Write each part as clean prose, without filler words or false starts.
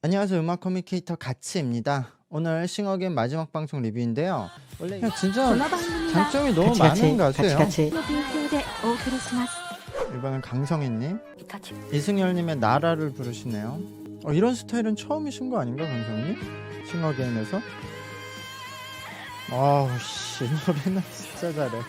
안녕하세요. 음악 커뮤니케이터 가치입니다. 오늘 싱어게임 마지막 방송 리뷰인데요. 원래 진짜 この番組は 장점이 너무 カチ 많은 カチカチ 가수예요. カチの提供でお送りします。 이번엔 강성희님, カチ 이승열님의 나라를 부르시네요. 이런 스타일은 처음이신 거 아닌가, 강성희? 싱어게임에서? 아우 씨, 이 노래는 진짜 잘해.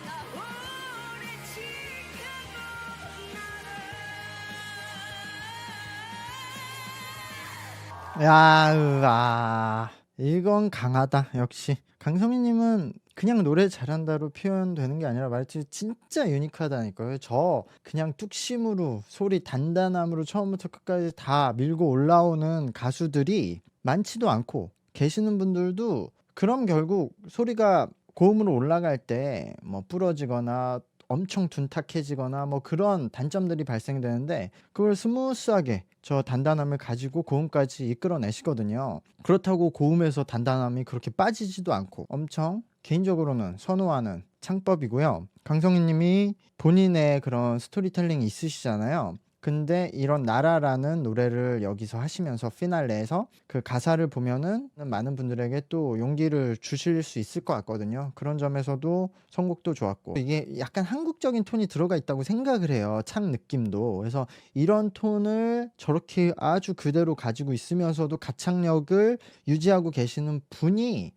이건 강하다. 역시 강성희님은 그냥 노래 잘한다로 표현되는 게 아니라 말투 진짜 유니크하다니까요. 저 그냥 뚝심으로 소리 단단함으로 처음부터 끝까지 다 밀고 올라오는 가수들이 많지도 않고, 계시는 분들도 그럼 결국 소리가 고음으로 올라갈 때 뭐 부러지거나 엄청 둔탁해지거나 뭐 그런 단점들이 발생되는데, 그걸 스무스하게 저 단단함을 가지고 고음까지 이끌어내시거든요. 그렇다고 고음에서 단단함이 그렇게 빠지지도 않고 엄청 개인적으로는 선호하는 창법이고요. 강성희 님이 본인의 그런 스토리텔링이 있으시잖아요. 근데 이런 나라라는 노래를 여기서 하시면서 피날레에서 그 가사를 보면은 많은 분들에게 또 용기를 주실 수 있을 것 같거든요. 그런 점에서도 선곡도 좋았고, 이게 약간 한국적인 톤이 들어가 있다고 생각을 해요. 창 느낌도. 그래서 이런 톤을 저렇게 아주 그대로 가지고 있으면서도 가창력을 유지하고 계시는 분이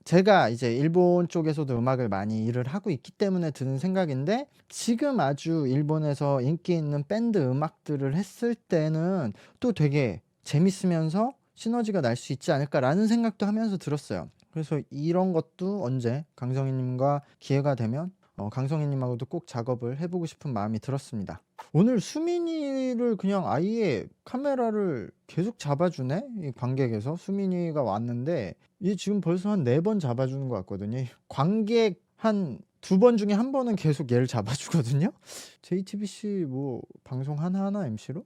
제가 이제 일본 쪽에서도 음악을 많이 일을 하고 있기 때문에 드는 생각인데, 지금 아주 일본에서 인기 있는 밴드 음악들을 했을 때는 또 되게 재밌으면서 시너지가 날 수 있지 않을까라는 생각도 하면서 들었어요. 그래서 이런 것도 언제 강성희님과 기회가 되면 강성희님하고도 꼭 작업을 해보고 싶은 마음이 들었습니다. 오늘 수민이를 그냥 아예 카메라를 계속 잡아주네? 이 관객에서 수민이가 왔는데 얘 지금 벌써 한 4번 잡아주는 것 같거든요. 관객 한 2번 중에 한 번은 계속 얘를 잡아주거든요. JTBC 뭐 방송 하나하나 MC로?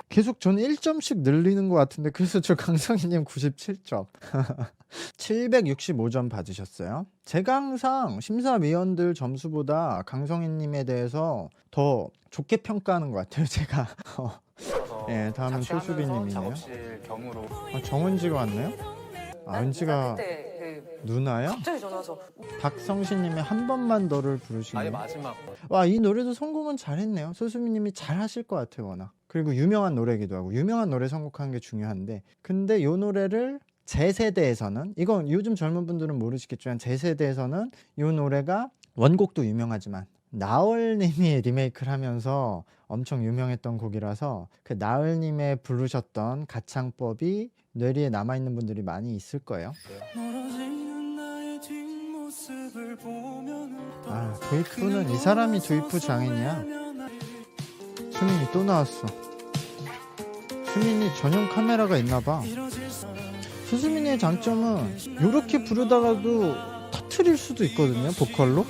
계속 저는 1점씩 늘리는 것 같은데, 그래서 저 강성희님 97점 765점 받으셨어요. 제가 항상 심사위원들 점수보다 강성희님에 대해서 더 좋게 평가하는 것 같아요, 제가. 네, 다음은 소수빈님이네요. 작업실 겸으로 정은지가 왔네요. 은지가 그때 누나요? 갑자기 전화 와서 박성신님이 한 번만 너를 아예 부르시네요. 마지막 와, 이 노래도 성공은 잘했네요. 소수민님이 잘하실 것 같아요, 워낙. 그리고 유명한 노래기도 하고, 유명한 노래 선곡하는 게 중요한데, 근데 이 노래를 제 세대에서는, 이건 요즘 젊은 분들은 모르시겠지만 제 세대에서는 이 노래가 원곡도 유명하지만 나얼님이 리메이크를 하면서 엄청 유명했던 곡이라서 그 나얼님의 부르셨던 가창법이 뇌리에 남아있는 분들이 많이 있을 거예요. 도입부는 이 사람이 도입부 장인이야. 수민이 또 나왔어. 수민이 전용 카메라가 있나봐. 수수민이의 장점은 이렇게 부르다가도 터트릴 수도 있거든요, 보컬로.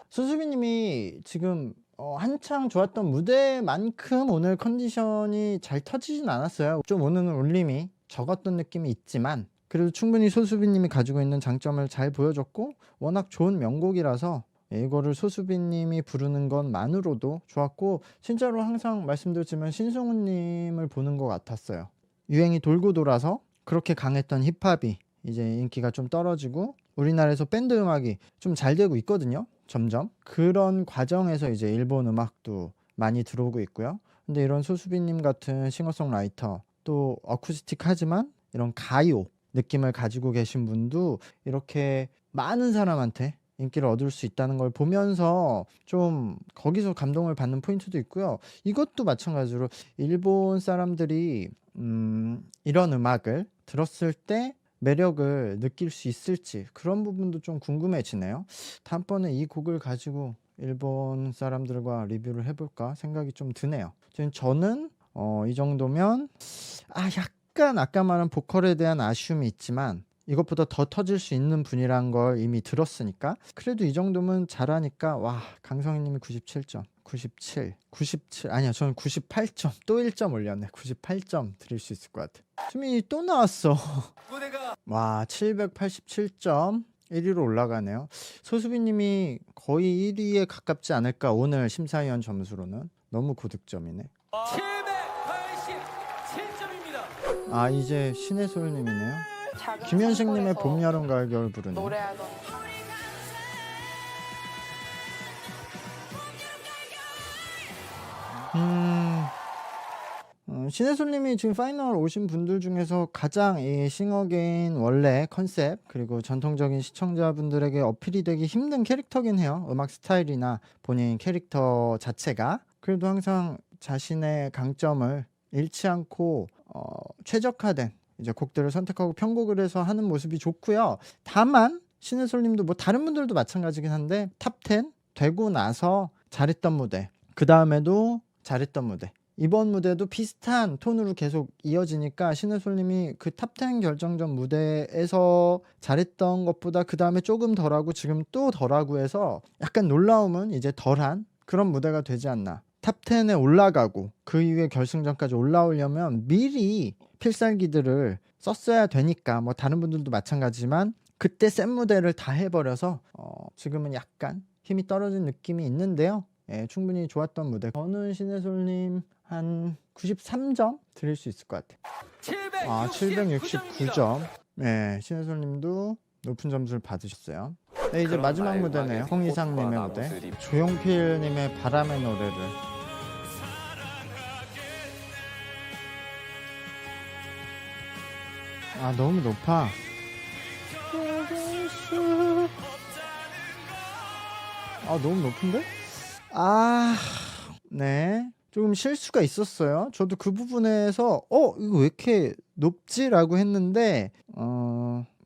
수수빈님이 지금 한창 좋았던 무대만큼 오늘 컨디션이 잘 터지진 않았어요. 좀 오늘은 울림이 적었던 느낌이 있지만, 그래도 충분히 소수빈님이 가지고 있는 장점을 잘 보여줬고, 워낙 좋은 명곡이라서 이거를 소수빈님이 부르는 것만으로도 좋았고, 진짜로 항상 말씀드렸지만 신승훈님을 보는 것 같았어요. 유행이 돌고 돌아서 그렇게 강했던 힙합이 이제 인기가 좀 떨어지고 우리나라에서 밴드 음악이 좀 잘 되고 있거든요, 점점. 그런 과정에서 이제 일본 음악도 많이 들어오고 있고요. 근데 이런 소수빈님 같은 싱어송라이터, 또 어쿠스틱하지만 이런 가요 느낌을 가지고 계신 분도 이렇게 많은 사람한테 인기를 얻을 수 있다는 걸 보면서 좀 거기서 감동을 받는 포인트도 있고요. 이것도 마찬가지로 일본 사람들이 이런 음악을 들었을 때 매력을 느낄 수 있을지, 그런 부분도 좀 궁금해지네요. 다음번에 이 곡을 가지고 일본 사람들과 리뷰를 해볼까 생각이 좀 드네요. 저는 이 정도면 약간 아까 말한 보컬에 대한 아쉬움이 있지만 이것보다 더 터질 수 있는 분이란 걸 이미 들었으니까, 그래도 이 정도면 잘하니까, 와, 강성희님이 97점 97 아니야, 저는 98점 또 1점 올렸네. 98점 드릴 수 있을 것 같아. 수민이 또 나왔어. 와, 787점 1위로 올라가네요. 소수비님이 거의 1위에 가깝지 않을까 오늘 심사위원 점수로는. 너무 고득점이네. 787점입니다. 아 이제 신의 소울님이네요. 작은 김현식님의 창고에서 봄, 여름, 가을, 겨울 부르네. 노래하던 신혜솔님이 지금 파이널 오신 분들 중에서 가장 이 싱어게인 원래 컨셉 그리고 전통적인 시청자분들에게 어필이 되기 힘든 캐릭터긴 해요. 음악 스타일이나 본인 캐릭터 자체가. 그래도 항상 자신의 강점을 잃지 않고 최적화된 이제 곡들을 선택하고 편곡을 해서 하는 모습이 좋고요. 다만 신혜솔님도 뭐 다른 분들도 마찬가지긴 한데 탑10 되고 나서 잘했던 무대, 그 다음에도 잘했던 무대, 이번 무대도 비슷한 톤으로 계속 이어지니까 신혜솔님이 그 탑10 결정전 무대에서 잘했던 것보다 그 다음에 조금 덜하고 지금 또 덜하고 해서 약간 놀라움은 이제 덜한 그런 무대가 되지 않나. 탑10에 올라가고 그 이후에 결승전까지 올라오려면 미리 필살기들을 썼어야 되니까 뭐 다른 분들도 마찬가지지만 그때 센 무대를 다 해버려서 지금은 약간 힘이 떨어진 느낌이 있는데요. 예, 충분히 좋았던 무대. 저는 신혜솔님 한 93점 드릴 수 있을 것 같아요. 아 769점. 네, 신혜솔님도 높은 점수를 받으셨어요. 네, 이제 마지막 무대네요. 홍이상님의 무대. 조용필님의 바람의 노래를. 아 너무 높아. 아 너무 높은데? 아 네. 조금 실수가 있었어요. 저도 그 부분에서 이거 왜 이렇게 높지? 라고 했는데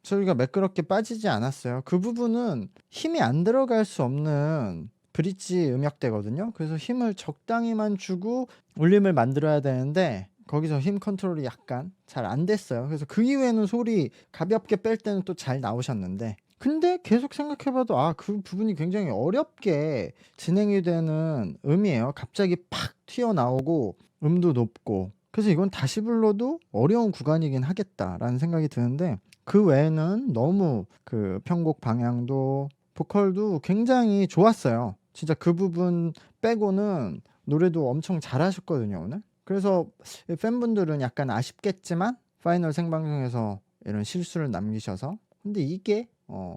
저희가 매끄럽게 빠지지 않았어요. 그 부분은 힘이 안 들어갈 수 없는 브릿지 음역대거든요. 그래서 힘을 적당히만 주고 울림을 만들어야 되는데 거기서 힘 컨트롤이 약간 잘 안 됐어요. 그래서 그 이후에는 소리 가볍게 뺄 때는 또 잘 나오셨는데 근데 계속 생각해봐도 그 부분이 굉장히 어렵게 진행이 되는 음이에요. 갑자기 팍 튀어나오고 음도 높고 그래서 이건 다시 불러도 어려운 구간이긴 하겠다라는 생각이 드는데 그 외에는 너무 그 편곡 방향도 보컬도 굉장히 좋았어요. 진짜 그 부분 빼고는 노래도 엄청 잘하셨거든요 오늘. 그래서 팬분들은 약간 아쉽겠지만 파이널 생방송에서 이런 실수를 남기셔서 근데 이게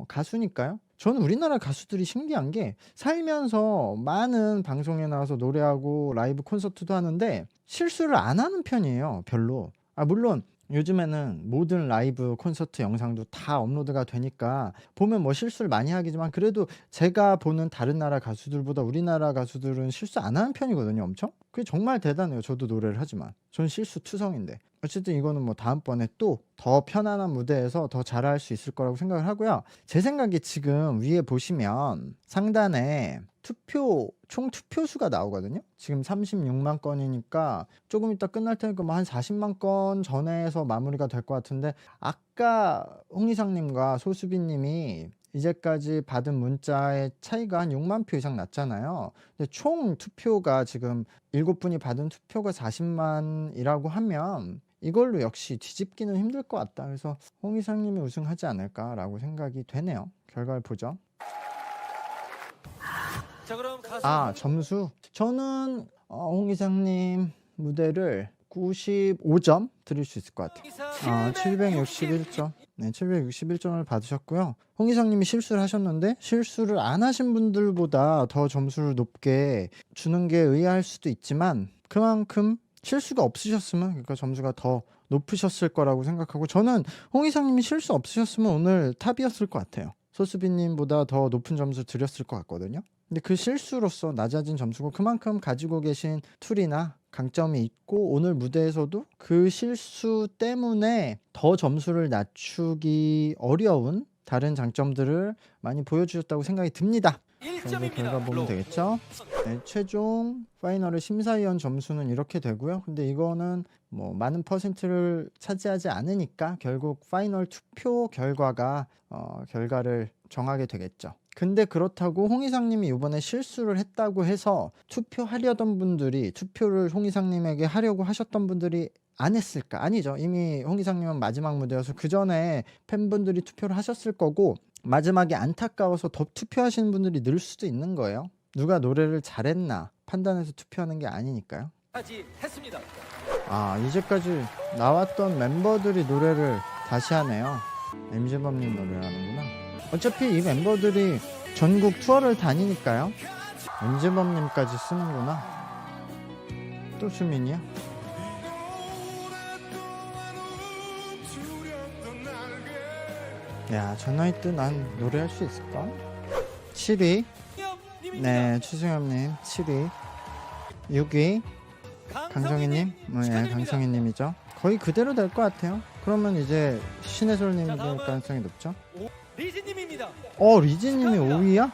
가수니까요. 저는 우리나라 가수들이 신기한 게 살면서 많은 방송에 나와서 노래하고 라이브 콘서트도 하는데 실수를 안 하는 편이에요. 별로. 물론 요즘에는 모든 라이브 콘서트 영상도 다 업로드가 되니까 보면 뭐 실수를 많이 하겠지만 그래도 제가 보는 다른 나라 가수들보다 우리나라 가수들은 실수 안 하는 편이거든요. 엄청. 그게 정말 대단해요. 저도 노래를 하지만 전 실수 투성인데 어쨌든 이거는 뭐 다음번에 또 더 편안한 무대에서 더 잘할 수 있을 거라고 생각을 하고요. 제 생각에 지금 위에 보시면 상단에 총 투표수가 나오거든요. 지금 36만 건이니까 조금 이따 끝날 테니까 뭐 한 40만 건 전에서 마무리가 될 것 같은데 아까 홍희상님과 소수빈님이 이제까지 받은 문자의 차이가 한 6만 표 이상 났잖아요. 근데 총 투표가 지금 7분이 받은 투표가 40만이라고 하면 이걸로 역시 뒤집기는 힘들 것 같다. 그래서 홍희상님이 우승하지 않을까라고 생각이 되네요. 결과를 보죠. 자, 그럼 가수 점수. 저는 홍희상님 무대를 95점 드릴 수 있을 것 같아요. 761점. 네, 761점을 받으셨고요. 홍희상님이 실수를 하셨는데 실수를 안 하신 분들보다 더 점수를 높게 주는 게 의아할 수도 있지만 그만큼 실수가 없으셨으면 그러니까 점수가 더 높으셨을 거라고 생각하고 저는 홍희상님이 실수 없으셨으면 오늘 탑이었을 것 같아요. 소수빈님보다 더 높은 점수 드렸을 것 같거든요. 근데 그 실수로서 낮아진 점수고 그만큼 가지고 계신 툴이나 강점이 있고 오늘 무대에서도 그 실수 때문에 더 점수를 낮추기 어려운 다른 장점들을 많이 보여주셨다고 생각이 듭니다. 그런데 결과 보면 되겠죠. 네, 최종 파이널의 심사위원 점수는 이렇게 되고요. 근데 이거는 뭐 많은 퍼센트를 차지하지 않으니까 결국 파이널 투표 결과가 결과를 정하게 되겠죠. 근데 그렇다고 홍희상님이 이번에 실수를 했다고 해서 투표하려던 분들이 투표를 홍희상님에게 하려고 하셨던 분들이 안 했을까? 아니죠. 이미 홍희상님은 마지막 무대여서 그 전에 팬분들이 투표를 하셨을 거고 마지막에 안타까워서 더 투표하시는 분들이 늘 수도 있는 거예요. 누가 노래를 잘했나 판단해서 투표하는 게 아니니까요. 까지 했습니다. 아, 이제까지 나왔던 멤버들이 노래를 다시 하네요. MZ범님 노래를 하는구나. 어차피 이 멤버들이 전국 투어를 다니니까요. MZ범님까지 쓰는구나. 또 수민이야? 야, 저 나이 때 난 노래할 수 있을까? 7위. 네, 추승엽님 7위. 6위 강성희님. 네, 강성희님이죠. 거의 그대로 될 것 같아요. 그러면 이제 신해솔님이 될 가능성이 높죠. 리즈님입니다. 리진님이 5위야?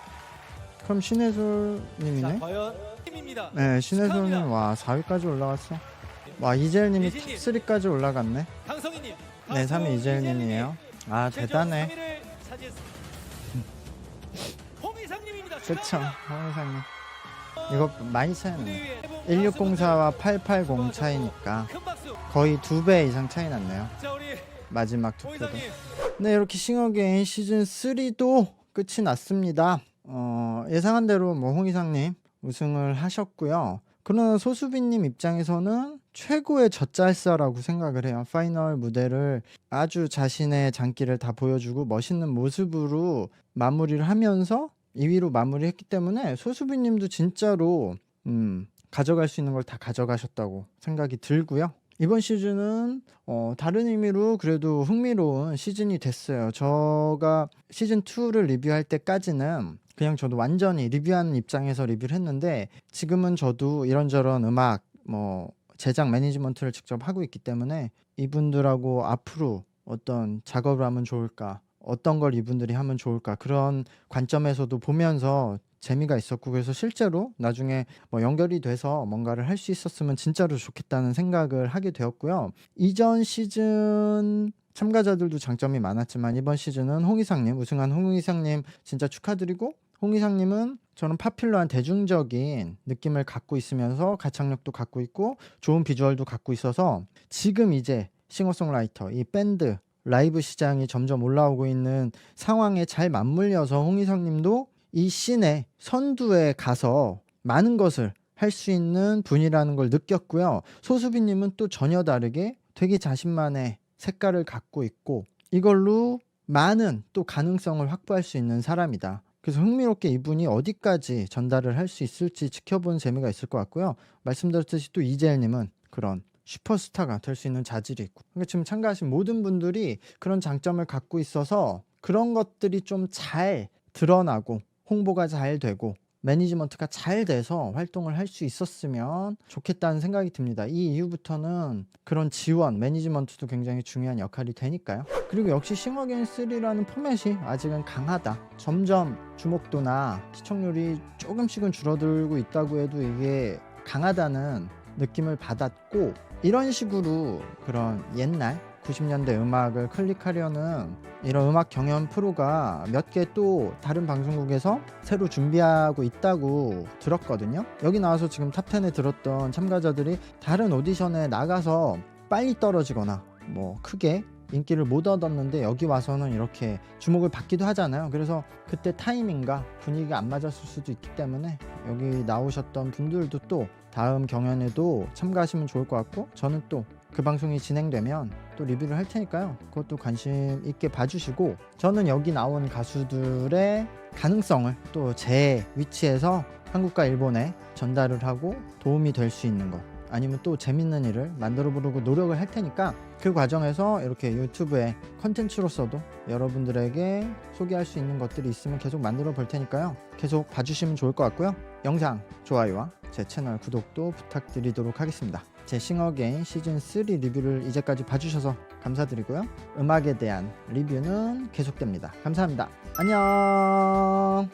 그럼 자, 신해솔님이네. 과연 팀입니다. 네, 신해솔님 와 4위까지 올라갔어. 와, 이재일님이 리진님. 탑3까지 올라갔네. 강성희님. 네, 3위 이재일님이에요. 아, 대단해. 홍희상님입니다. 그쵸, 황희상님. 이거 많이 차이나네. 1604와 880 차이니까 큰 박수. 거의 2배 이상 차이 났네요. 자, 우리 마지막 투표도. 홍희상님. 네, 이렇게 싱어게인 시즌 3도 끝이 났습니다. 예상한 대로 뭐 홍희상님 우승을 하셨고요. 그러나 소수빈님 입장에서는 최고의 젖잘싸라고 생각을 해요. 파이널 무대를 아주 자신의 장기를 다 보여주고 멋있는 모습으로 마무리를 하면서 2위로 마무리했기 때문에 소수빈님도 진짜로 가져갈 수 있는 걸 다 가져가셨다고 생각이 들고요. 이번 시즌은 다른 의미로 그래도 흥미로운 시즌이 됐어요. 제가 시즌2를 리뷰할 때까지는 그냥 저도 완전히 리뷰하는 입장에서 리뷰를 했는데 지금은 저도 이런저런 음악 제작 매니지먼트를 직접 하고 있기 때문에 이분들하고 앞으로 어떤 작업을 하면 좋을까, 어떤 걸 이분들이 하면 좋을까, 그런 관점에서도 보면서 재미가 있었고, 그래서 실제로 나중에 연결이 돼서 뭔가를 할 수 있었으면 진짜로 좋겠다는 생각을 하게 되었고요. 이전 시즌 참가자들도 장점이 많았지만 이번 시즌은 홍희상님, 우승한 홍희상님 진짜 축하드리고, 홍희상님은 저는 파퓰러한 대중적인 느낌을 갖고 있으면서 가창력도 갖고 있고 좋은 비주얼도 갖고 있어서 지금 이제 싱어송라이터, 이 밴드 라이브 시장이 점점 올라오고 있는 상황에 잘 맞물려서 홍희상님도 이 씬의 선두에 가서 많은 것을 할 수 있는 분이라는 걸 느꼈고요. 소수빈님은 또 전혀 다르게 되게 자신만의 색깔을 갖고 있고 이걸로 많은 또 가능성을 확보할 수 있는 사람이다. 그래서 흥미롭게 이분이 어디까지 전달을 할 수 있을지 지켜보는 재미가 있을 것 같고요. 말씀드렸듯이 또 이재일님은 그런 슈퍼스타가 될 수 있는 자질이 있고, 그러니까 지금 참가하신 모든 분들이 그런 장점을 갖고 있어서 그런 것들이 좀 잘 드러나고 홍보가 잘 되고 매니지먼트가 잘 돼서 활동을 할 수 있었으면 좋겠다는 생각이 듭니다. 이 이후부터는 그런 지원, 매니지먼트도 굉장히 중요한 역할이 되니까요. 그리고 역시 싱어게인 3라는 포맷이 아직은 강하다. 점점 주목도나 시청률이 조금씩은 줄어들고 있다고 해도 이게 강하다는 느낌을 받았고, 이런 식으로 그런 옛날 90년대 음악을 클릭하려는 이런 음악 경연 프로가 몇 개 또 다른 방송국에서 새로 준비하고 있다고 들었거든요. 여기 나와서 지금 탑10에 들었던 참가자들이 다른 오디션에 나가서 빨리 떨어지거나 크게 인기를 못 얻었는데 여기 와서는 이렇게 주목을 받기도 하잖아요. 그래서 그때 타이밍과 분위기가 안 맞았을 수도 있기 때문에 여기 나오셨던 분들도 또 다음 경연에도 참가하시면 좋을 것 같고, 저는 또 그 방송이 진행되면 또 리뷰를 할 테니까요. 그것도 관심 있게 봐주시고, 저는 여기 나온 가수들의 가능성을 또 제 위치에서 한국과 일본에 전달을 하고 도움이 될 수 있는 것, 아니면 또 재밌는 일을 만들어 보려고 노력을 할 테니까 그 과정에서 이렇게 유튜브의 컨텐츠로서도 여러분들에게 소개할 수 있는 것들이 있으면 계속 만들어 볼 테니까요. 계속 봐주시면 좋을 것 같고요. 영상 좋아요와 제 채널 구독도 부탁드리도록 하겠습니다. 제 싱어게인 시즌3 리뷰를 이제까지 봐주셔서 감사드리고요. 음악에 대한 리뷰는 계속됩니다. 감사합니다. 안녕.